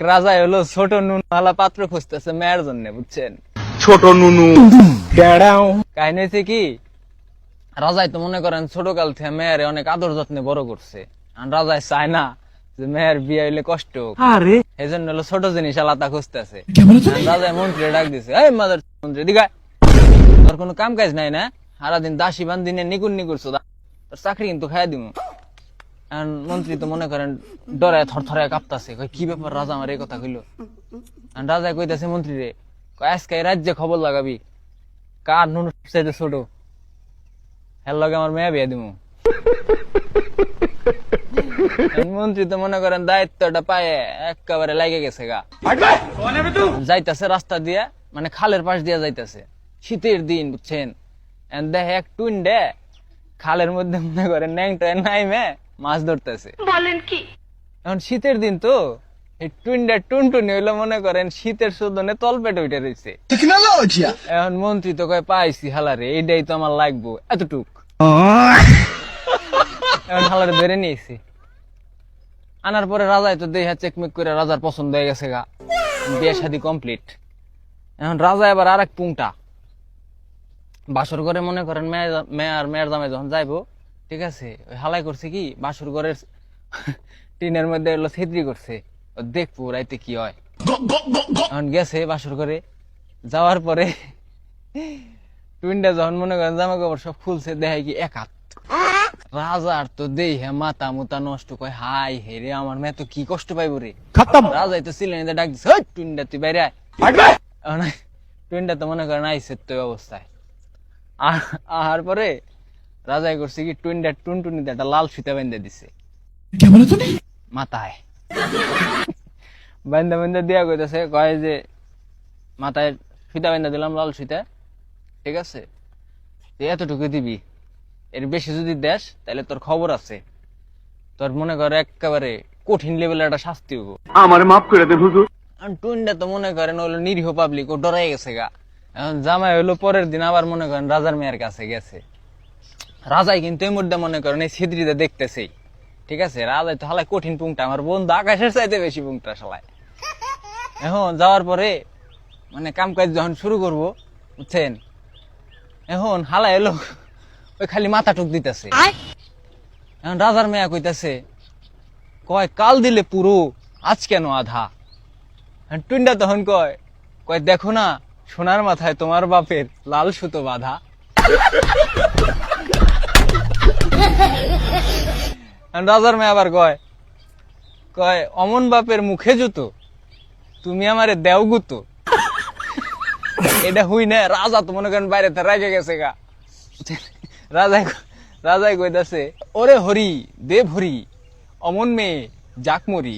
রাজা হলো ছোট নুনওয়ালা পাত্র খুঁজতেছে মেয়ের জন্য, বুঝছেন? ছোট নুনু কাহিনী হয়েছে কি, রাজাই তো মনে করেন ছোট কাল থেকে মেয়ের অনেক আদর যত্নে বড় করছে। আর রাজাই চায় না যে মেয়ের বিয়ে হইলে কষ্ট হোক, এই জন্য হলো ছোট জিনিস আলাদা খুঁজতেছে। রাজাই মন্ত্রী ডাক দিছে, এই মাদার মন্ত্রী দিঘায়, তোর কোনো কাম কাজ নাই না? সারাদিন দাসী বান্দিনে নিকুন নিকুরছো, তোর চাকরি কিন্তু খাই দিব। মন্ত্রী তো মনে করেন ডরায় থরথরায় কাঁপতাছে, কি ব্যাপার রাজা আমার এই কথা কইলো? রাজা কইতাছে মন্ত্রী রে, আজকে এই রাজ্যে খবর লাগাবি কার নুন চাইতে ছোট, হের লগে আমার মেয়ে বিয়ে দিব। মন্ত্রী তো মনে করেন দায়িত্বটা পায়ে একেবারে লাগে গেছে গা। যাইতাছে রাস্তা দিয়া, মানে খালের পাশ দিয়া যাইতাছে, শীতের দিন, বুঝছেন? দেখে এক টুইন্ডে খালের মধ্যে মনে করেন ন্যাংটায় নাইমে মাছ ধরতেছে। বলেন কি? এখন শীতের দিন তো এই টুইন্ডা টুনটুনি হইলো মনে করেন শীতের শোধনে তলপেটে উঠে রয়েছে। এখন মন্ত্রী তো কয় পাইছি হালারে, এইটাই তো আমার লাগবো, এতটুক। এখন হালারে ধরে নিয়েছি, আনার পরে রাজাই তো দেহা চেকমেক করে রাজার পছন্দ হয়ে গেছে গা, বিয়ে শাদী কমপ্লিট। এখন রাজা এবার আর এক পুংটা বাসর ঘরে মনে করেন মেয়ের জামাই যখন যাইবো, ঠিক আছে, ওই হালাই করছে কি বাসর ঘরের টিনের মধ্যে এলো ছেত্রি করছে, দেখবো রাইতে কি হয়। এখন গেছে বাসর ঘরে, যাওয়ার পরে টুইনটা যখন মনে করেন জামা কাপড় সব খুলছে, দেখায় কি এক হাত। রাজার তো দেই হ্যাঁ মাথা মুতা নষ্ট, কয় হাই হে রে, আমার মেয়ে তো কি কষ্ট পাইব রে। রাজাই তো ছিলেন ডাক দিচ্ছে, টুইনটা তুই বাইরে আয়। টুইনটা তো মনে করেন আইসে তো অবস্থায়। আর পরে রাজাই করছে কি টুইনটা টুনটুনিতে একটা লাল ফিতা বেঁধে দিছে মাথায়, বান্ধা দিয়া কইতেছে, কয় যে মাথায় ফিতা বেঁধে দিলাম লাল ফিতা, ঠিক আছে, এতটুকু দিবি, এর বেশি যদি দেশ তাহলে তোর খবর আছে, তোর মনে করে একেবারে কঠিন লেভেলের একটা শাস্তি হবো। আমার মাফ করে দে হুজুর। টুইনটা তো মনে করেন হলো নিরীহ পাবলিক, ও ডরাই গেছে গা। এখন জামাই হলো পরের দিন আবার মনে করেন রাজার মেয়ের কাছে গেছে। রাজাই কিন্তু এই মুহূর্তে মনে করেন এই ছিদ্রিতে দেখতেছেই, ঠিক আছে, রাজাই তো হালাই কঠিন পুংটা, আমার বন্ধু আকাশের চাইতে বেশি পুংটা শালায়। এখন যাওয়ার পরে মানে কাম কাজ যখন শুরু করবো, বুঝছেন, এখন হালাই এলো ওই খালি মাথা টুক দিতেছে। এখন রাজার মেয়া কইতাছে, কয় কাল দিলে পুরো, আজ কেন আধা? টুইনটা তখন কয় দেখো না, সোনার মাথায় তোমার বাপের লাল সুতো বাঁধা। রাজার মেয়ে আবার কয় অমন বাপের মুখে জুতো, তুমি আমারে দেও গুতো। এটা হুই না, রাজা তো মনে করেন বাইরে রাগে গেছে গা। রাজাই কইতাছে, ওরে হরি দেব হরি, অমন মেয়ে যাক মরি।